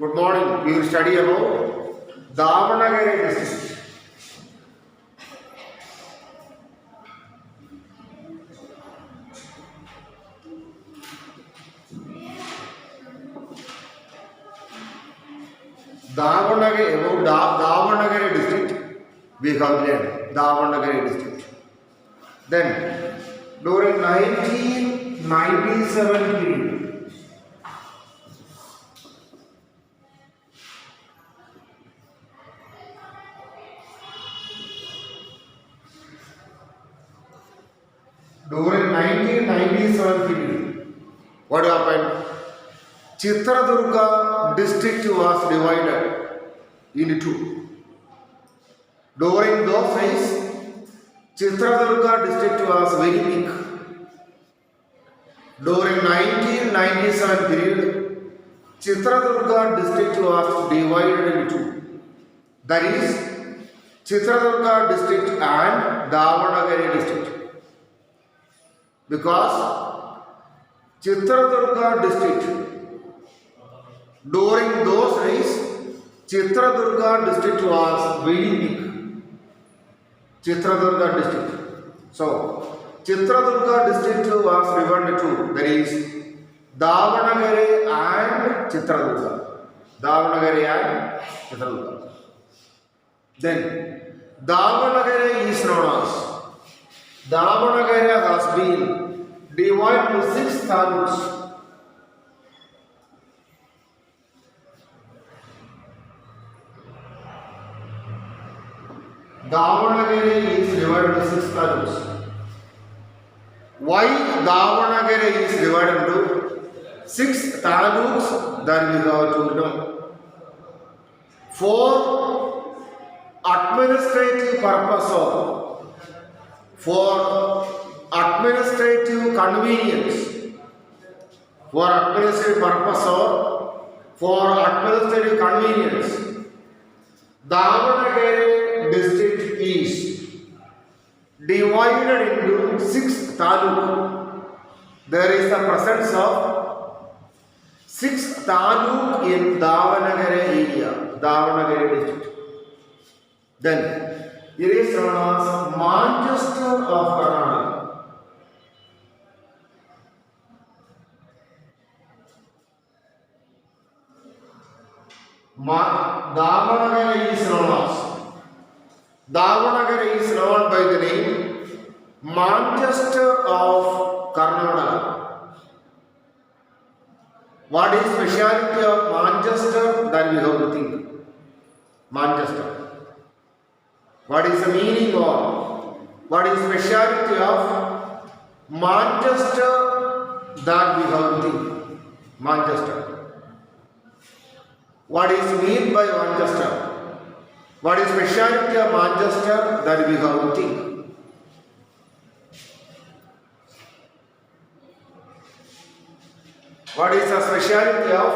Good morning. We will study about Davanagere district. Davanagere district. We have learned Davanagere district. Then, during 1997 period. During 1997 period, what happened? Chitradurga district was divided into two. During those days, Chitradurga district was very big. During 1997 period, Chitradurga district was divided into two. That is, Chitradurga district and Davanagere district. Because Chitradurga district, during those days, Chitradurga district was very big. Chitradurga district. So, Chitradurga district was divided into, that is, Davanagere and Chitradurga. Davanagere and Chitradurga. Then, Davanagere is known as Davanagere has been divided into 6 taluks. Davanagere is divided into 6 taluks. Why Davanagere is divided into 6 taluks? That we have to know. For administrative purpose for administrative convenience, for administrative purpose or for administrative convenience, Davanagere district is divided into 6 taluk. There is the presence of 6 taluk in Davanagere area, Davanagere district. Then it is known as Manchester of Karnataka. Davanagere is known by the name Manchester of Karnataka. What is speciality of Manchester? That we have to think. Manchester. What is the meaning of? What is speciality of Manchester? That we have to think. Manchester. What is meant by Manchester? What is speciality of Manchester? That we have to think. What is the speciality of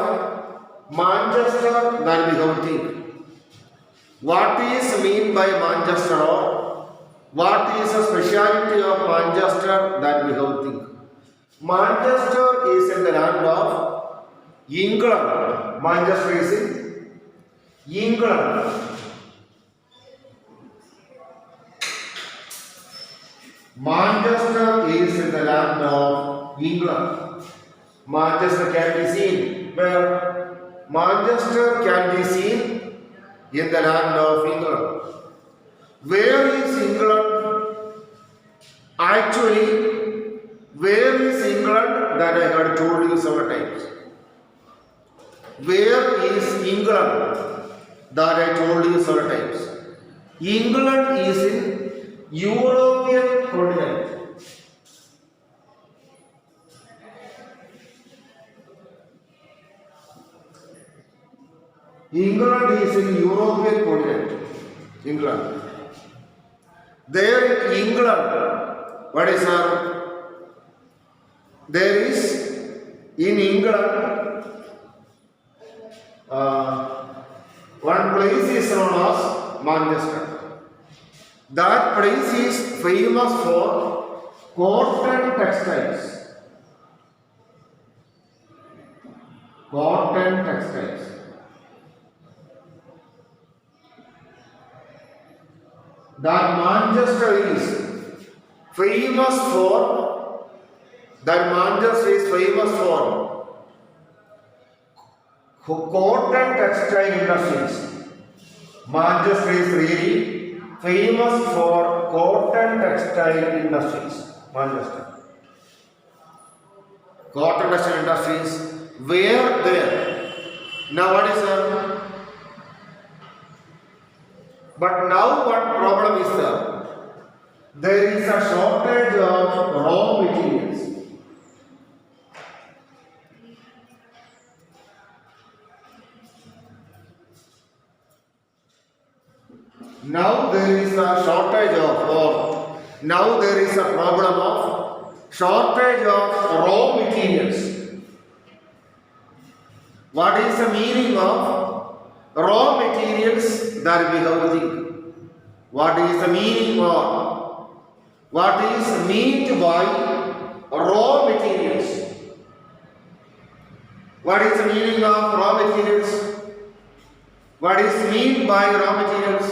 Manchester? That we have to think. What is meant by Manchester or what is the speciality of Manchester? That we have to think. Manchester is in the land of England. Manchester is in England. Manchester is in the land of England. Manchester can be seen where Manchester can be seen in the land of England. Where is England? Actually, where is England? That I had told you several times. Where is England? That I told you several times. England is in European continent. England is in European continent. England. There in England, what is our? There is in England one place is known as Manchester. That place is famous for cotton textiles. Cotton textiles. that Manchester is famous for, cotton textile industries. Manchester is really famous for cotton textile industries. Manchester. Cotton textile industries were there. Now what is there? But now what problem is there? There is a shortage of raw materials. Now there is a shortage of, or now there is a problem of shortage of raw materials. What is the meaning of raw materials? That we have to think. What is the meaning of, what is meant by raw materials? What is the meaning of raw materials? What is meant by raw materials?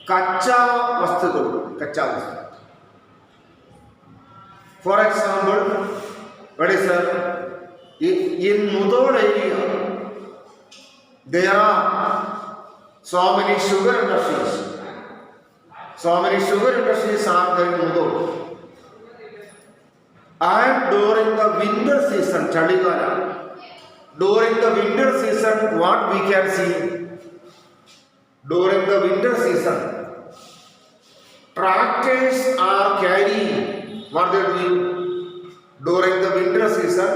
Kacha vastukal. Kacha vastu. For example, what is that? In Mudod area, there are so many sugar industries. So many sugar industries are there in Mudod. And during the winter season, Chaligala, during the winter season, what we can see? During the winter season, tractors are carrying, what they do? During the winter season,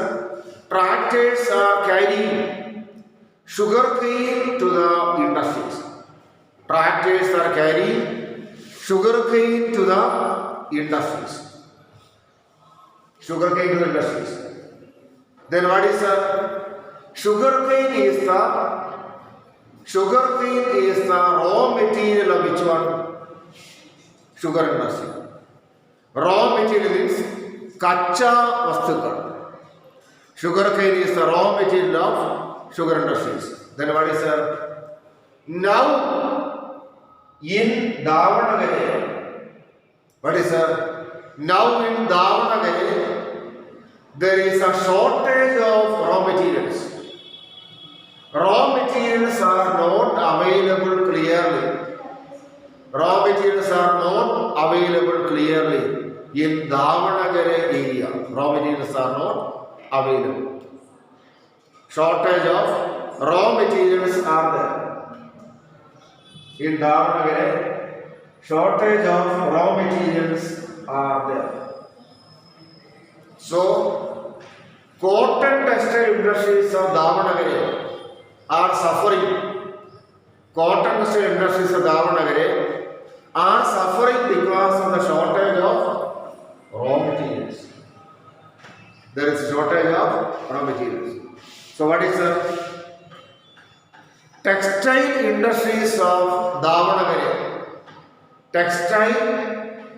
tractors are carrying sugarcane to the industries. Tractors are carrying sugarcane to the industries. Sugarcane to the industries. Then what is that? Sugarcane is the raw material of which one? Sugar industry. Raw material is kacha vastukal. Sugarcane is the raw material of sugar industries. Then what is that? Now in Davanagere, what is that? Now in Davanagere, there is a shortage of raw materials. Raw materials are not available clearly. Raw materials are not available clearly in Davanagere area. Raw materials are not available. Shortage of raw materials are there. In Davanagere, shortage of raw materials are there. So, cotton textile industries of Davanagere are suffering. Cotton textile industries of Davanagere are suffering because of the shortage of raw materials. There is a shortage of raw materials. So what is the textile industries of Davanagere? Textile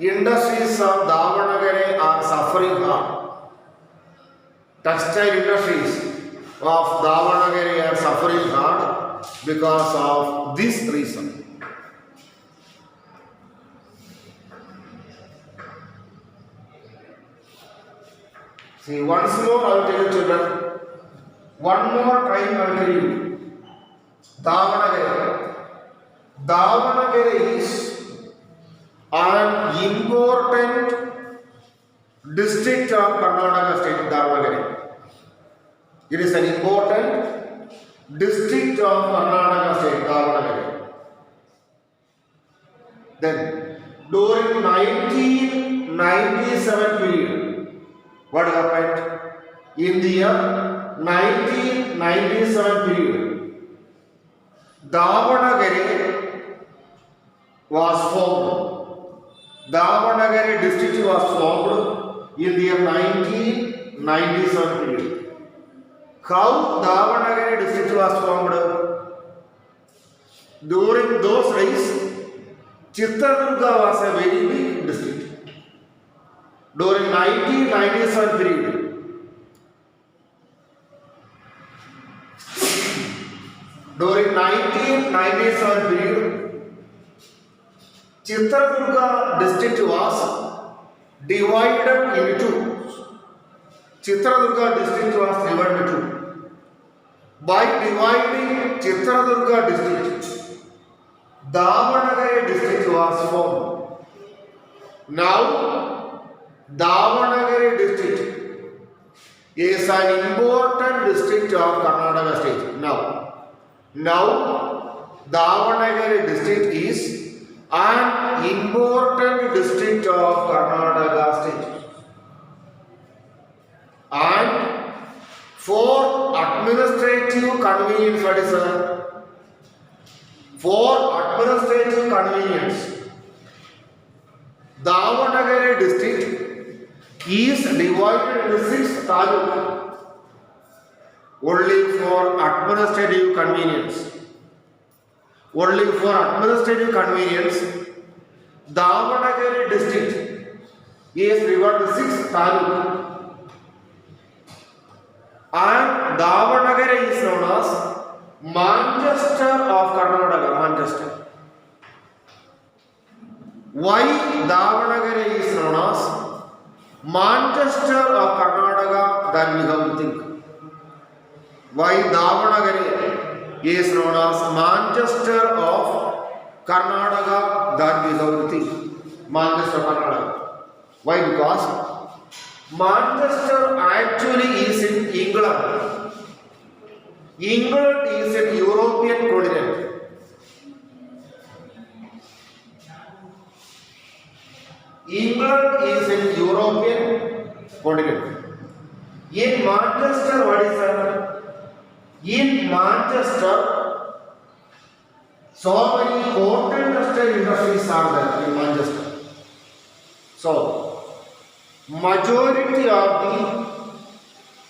industries of Davanagere are suffering hard. Textile industries of Davanagere are suffering hard because of this reason. See, once more I will tell you children. One more time I will tell you. Davanagere. Davanagere is an important district of Karnataka state, Davanagere. It is an important district of Karnataka state, Davanagere. Then, during 1997 period, what happened? In the year 1997 period, Davanagere was formed. Davanagere district was formed in the year 1997 period. How Davanagere district was formed? During those days, Chitradurga was a very big district. During 1997 period, Chitradurga district was divided into Chitradurga district was divided into. By dividing Chitradurga district, Davanagere district was formed. Now, Davanagere district is an important district of Karnataka state. Now, Davanagere district is an important district of Karnataka state. And for administrative convenience, what is that? For administrative convenience, Davanagere district is divided into 6 taluks only for administrative convenience. Only for administrative convenience, Davanagere district is divided into 6 taluks. And Davanagere is known as Manchester of Karnataka. Manchester. Why Davanagere is known as Manchester of Karnataka? That we have to think. Why Davanagere is known as Manchester of Karnataka? That we have to think. Manchester of Karnataka. Why? Because Manchester actually is in England. England is an European continent. England is an European continent. In Manchester, what is that? In Manchester, so many cotton textile industries are there in Manchester. So, majority of the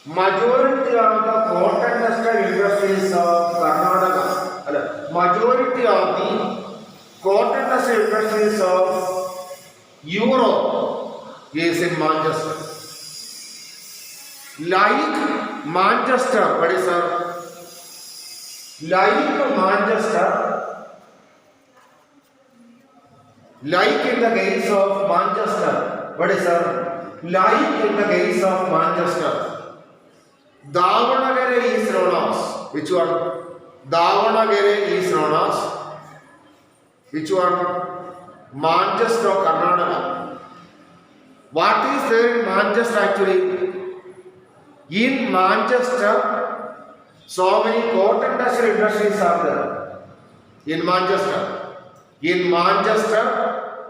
cotton textile industries of Karnataka, majority of the cotton textile industries of Europe is in Manchester. Like Manchester, what is that? Like Manchester, like in the case of Manchester, what is that? Like in the case of Manchester, Davanagere is known as which one? Davanagere is known as which one? Manchester of Karnataka. What is there in Manchester actually? In Manchester, so many cotton textile industries are there. In Manchester,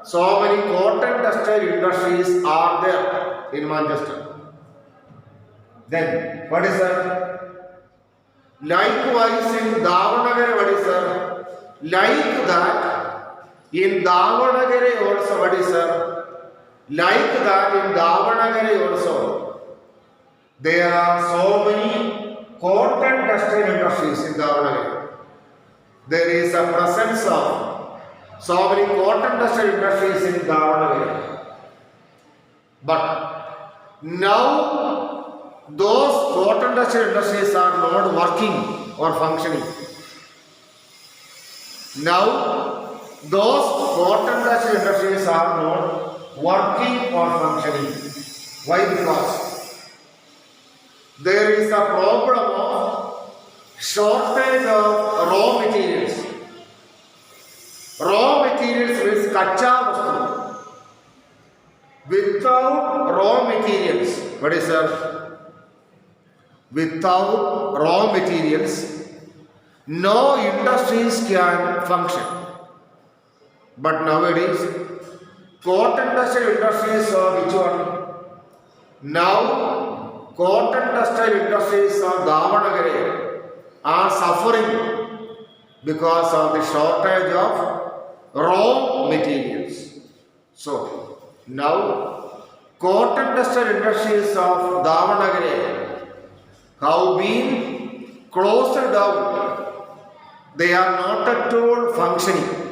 so many cotton textile industries are there in Manchester. Then, what is that? Likewise in Davanagere, what is that? Like that, in Davanagere also, what is that? Like that, in Davanagere also, there are so many cotton textile industries in Davanagere. There is a presence of so many cotton textile industries in Davanagere. But now those cotton textile industries are not working or functioning. Now those cotton textile industries are not working or functioning. Why? Because there is a problem of shortage of raw materials. Raw materials means kacha vastu. Without raw materials, what is that? Without raw materials, no industries can function. But nowadays, cotton textile industries are which one? Now, cotton textile industries of Davanagere are suffering because of the shortage of raw materials. So, now cotton textile industries of Davanagere have been closed down. They are not at all functioning.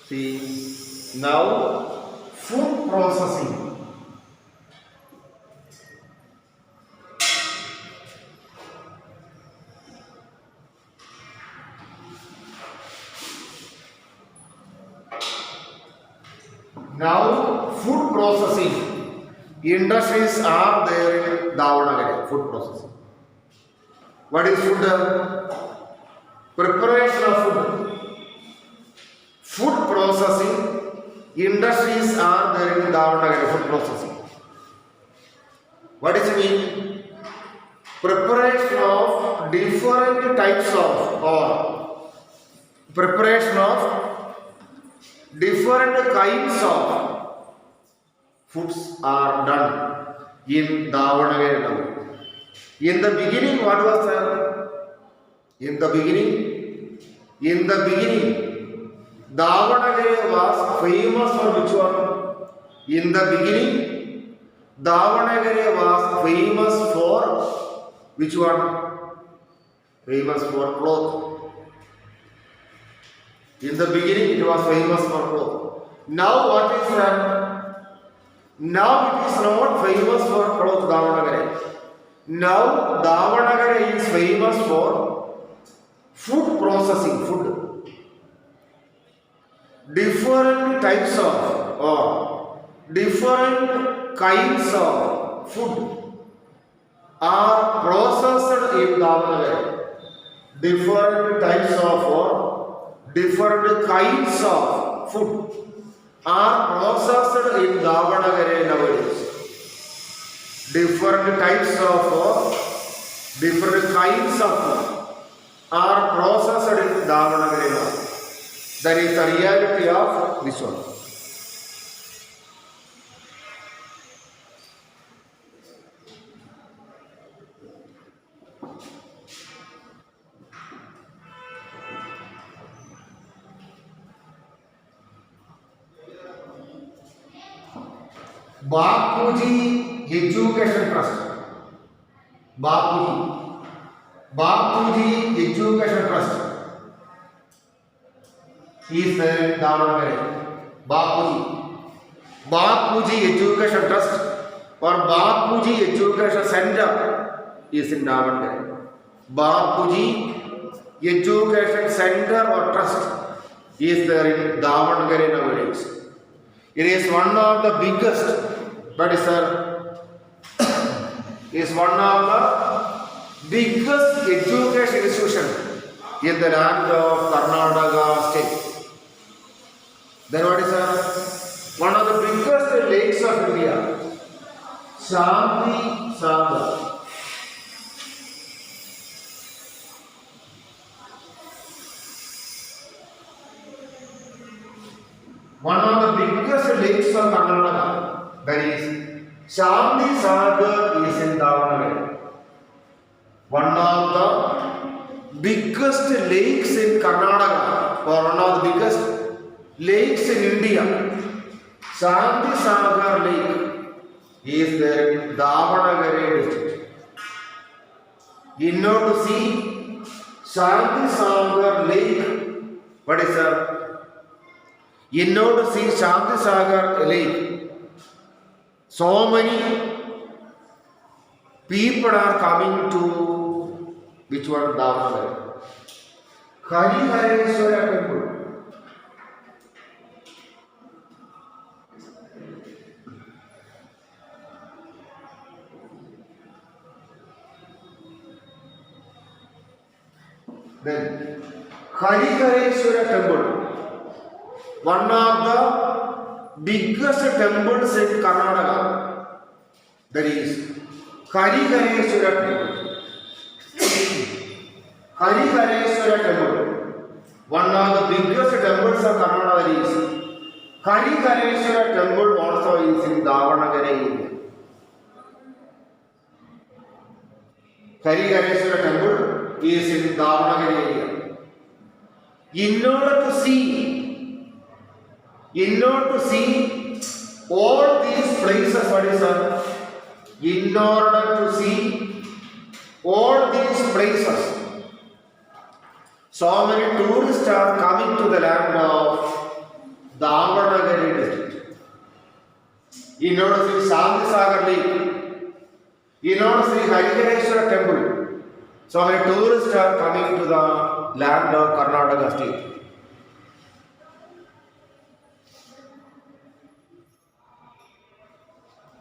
See, now food processing. Now food processing industries are there in Davanagere. Food processing. What is food? Preparation of food. Food processing industries are there in Davanagere. Food processing. What does it mean? Preparation of different types of or preparation of different kinds of foods are done in Davanagere. In the beginning, what was there? In the beginning, Davanagere was famous for which one? In the beginning, Davanagere was famous for which one? Famous for cloth. In the beginning, it was famous for cloth. Now what is that? Now it is not famous for cloth, Davanagere. Now Davanagere is famous for food processing, food. Different types of or different kinds of food are processed in Davanagere. Different types of or different kinds of food are processed in Davanagere nowadays. Different types of different kinds of food are processed in Davanagere now. That is the reality of this one. Bapuji Education Trust. Bapuji Education Trust is there in Davanagere. Bapuji Education Trust or Bapuji Education Center is in Davanagere. Bapuji Education Center or Trust is there in Davanagere nowadays. It is one of the biggest, but is one of the biggest education institution in the land of Karnataka state. Then what is one of the biggest lakes of India, Shanti Sagar. One of the biggest lakes of Karnataka, that is Shanti Sagar, is in Davanagere. One of the biggest lakes in Karnataka, or one of the biggest lakes in India, Shanti Sagar Lake, is there in Davanagere district. In order to see Shanti Sagar Lake, what is that? In order to see Shanti Sagar Lake, so many people are coming to which one? Davanagere. Harihareshwara temple. Then Harihareshwara temple, one of the biggest temples in Karnataka, that is Harihareshwara temple. Harihareshwara temple, one of the biggest temples of Karnataka is Harihareshwara temple, also is in Davanagere area. Harihareshwara temple is in Davanagere area. In order to see all these places, what is that? In order to see all these places, so many tourists are coming to the land of in order to see Shanti Sagar Lake, in order to see Harihareshwara temple. So many tourists are coming to the land of Karnataka state.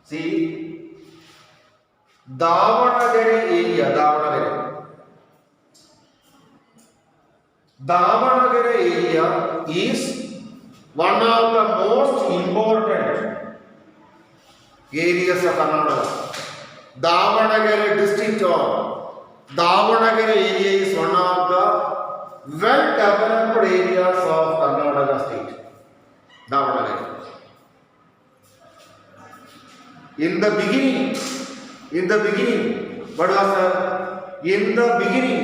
See, Davanagere area, Davanagere area is one of the most important areas of Karnataka. Davanagere district or Davanagere area is one of the well-developed areas of Karnataka state. Davanagere. In the beginning, what was that? In the beginning,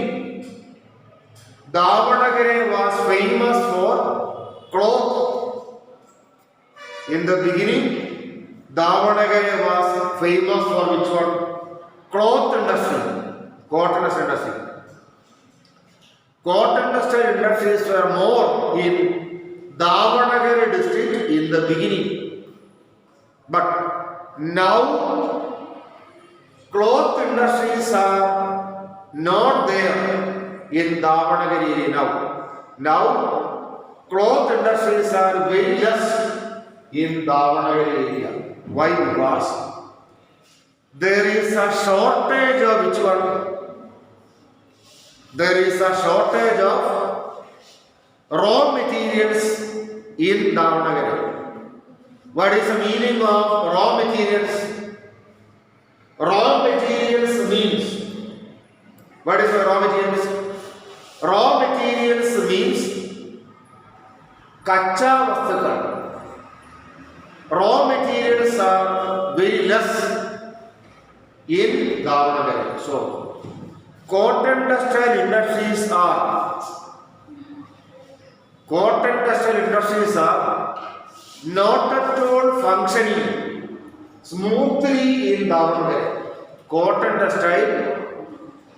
Davanagere was famous for cloth. In the beginning, Davanagere was famous for which one? Cloth industry, cotton industry. Cotton industries were more in Davanagere district in the beginning. But now, cloth industries are not there in Davanagere area now. Now, cloth industries are very less in Davanagere area. Why? Because there is a shortage of which one? There is a shortage of raw materials in Davanagere. What is the meaning of raw materials? Raw materials means, what is the raw materials? Raw materials means kacha vastukal. Raw materials are very less in Davanagere. So, cotton textile industries are not at all functioning smoothly in Davanagere. Cotton textile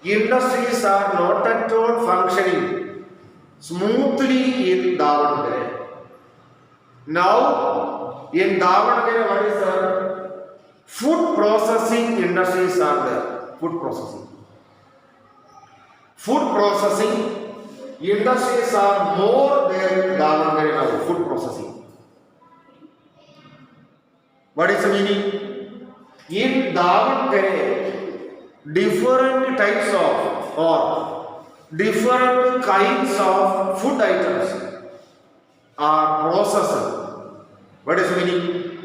industries are not at all functioning smoothly in Davanagere. Now, in Davanagere, what is there? Food processing industries are there. Food processing industries are more there in Davanagere now. Food processing. What is the meaning? In Davanagere, different types of or different kinds of food items are processed. What is the meaning?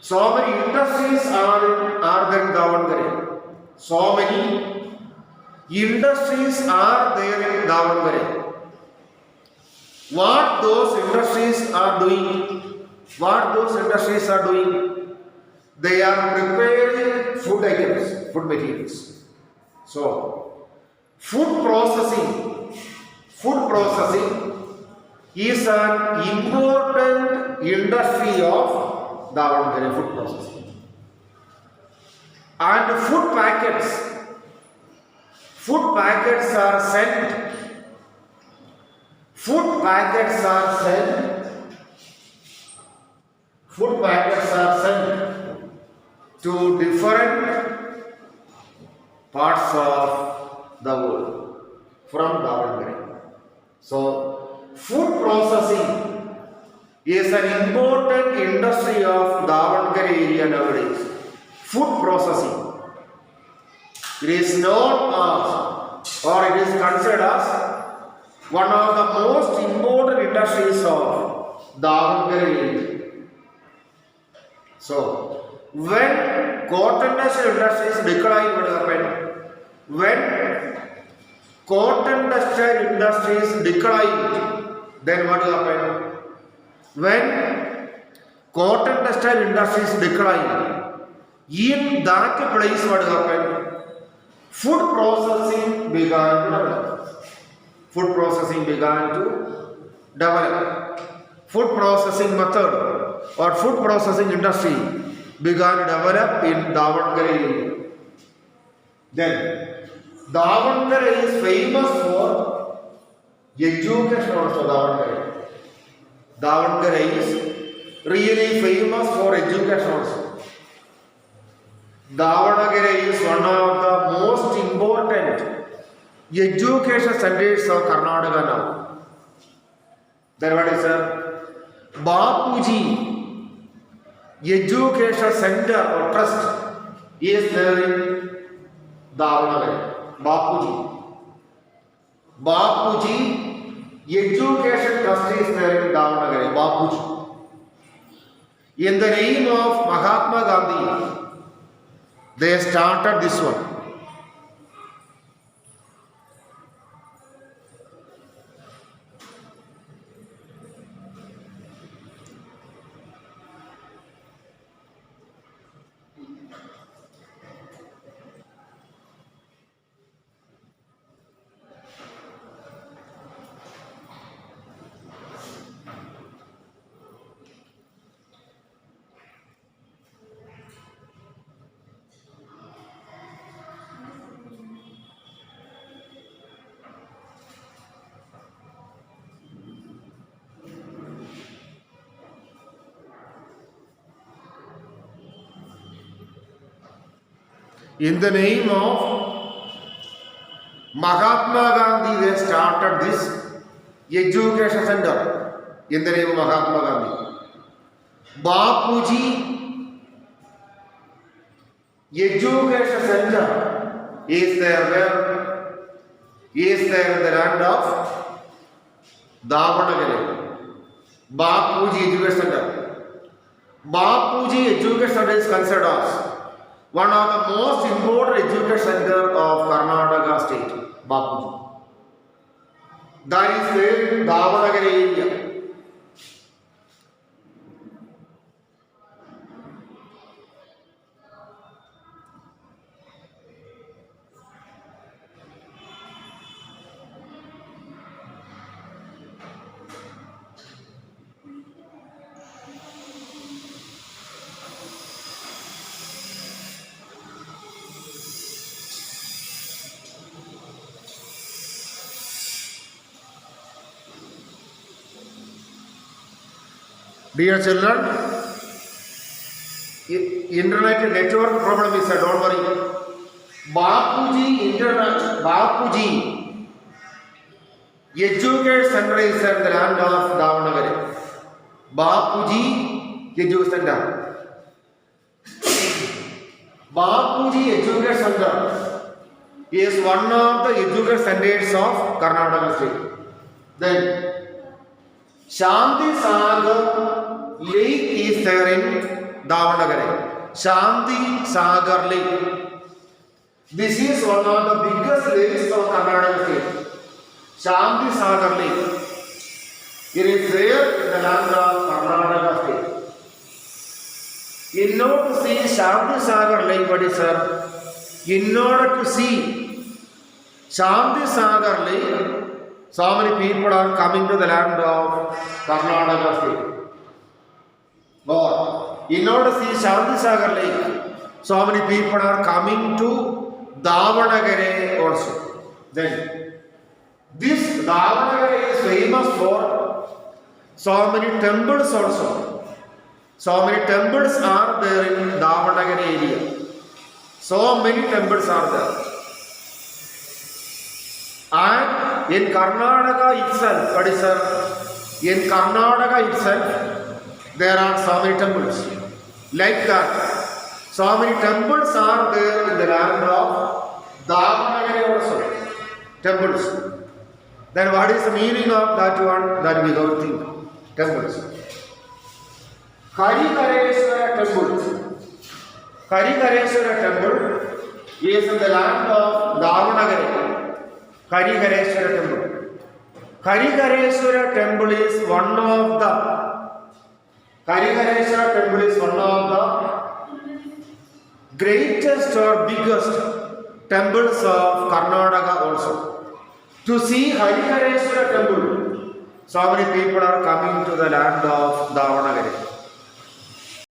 So many industries are there in Davanagere. So many industries are there in Davanagere. What those industries are doing? They are preparing food items, food materials. So, food processing is an important industry of Davanagere, food processing. And food packets are sent. Food packets are sent to different parts of the world from Davanagere. So, food processing is an important industry of Davanagere area nowadays. Food processing. It is known as, or it is considered as, one of the most important industries of Davanagere area. So, when cotton industries decline, what happened? When cotton textile industries declined, then what happened? When cotton textile industries declined, in that place what happened? Food processing began to develop. Food processing method or food processing industry began to develop in Davanagere. Then Davanagere is famous for education also. Davanagere is really famous for education also. Davanagere is one of the most important education centers of Karnataka now. Then what is Bapuji Education Center or Trust is there in Davanagere. Bapuji Education Trust is there in Davanagere. Bapuji. In the name of Mahatma Gandhi, they started this one. In the name of Mahatma Gandhi, they started this education center. In the name of Mahatma Gandhi. Bapuji Education Center is there where? Is there in the land of Davanagere. Bapuji Education Center. Bapuji Education Center is considered as one of the most important education center of Karnataka state, Bapuji. That is the Davanagere area. Dear children, internet network problem is there, don't worry. Bapuji Education Center is in the land of Davanagere. Bapuji Education Center. Bapuji Education Center is one of the education centers of Karnataka state. Then Shanti Sagar Lake is there in Davanagere. Shanti Sagar Lake. This is one of the biggest lakes of Karnataka state. Shanti Sagar Lake. It is there in the land of Karnataka state. In order to see Shanti Sagar Lake, what is sir? In order to see Shanti Sagar Lake, so many people are coming to the land of Karnataka state. But in order to see Shanti Sagar Lake, so many people are coming to Davanagere also. Then this Davanagere is famous for so many temples also. So many temples are there in Davanagere area. So many temples are there. And in Karnataka itself, what is sir? In Karnataka itself, there are so many temples. Like that, so many temples are there in the land of Davanagere also. Temples. Then what is the meaning of that one? That we don't think. Temples. Karikareshwara temple. Karikareshwara temple is in the land of Davanagere. Karikareshwara temple. Karikareshwara temple is one of the greatest or biggest temples of Karnataka also. To see Karikareshwara temple, so many people are coming to the land of Davanagere.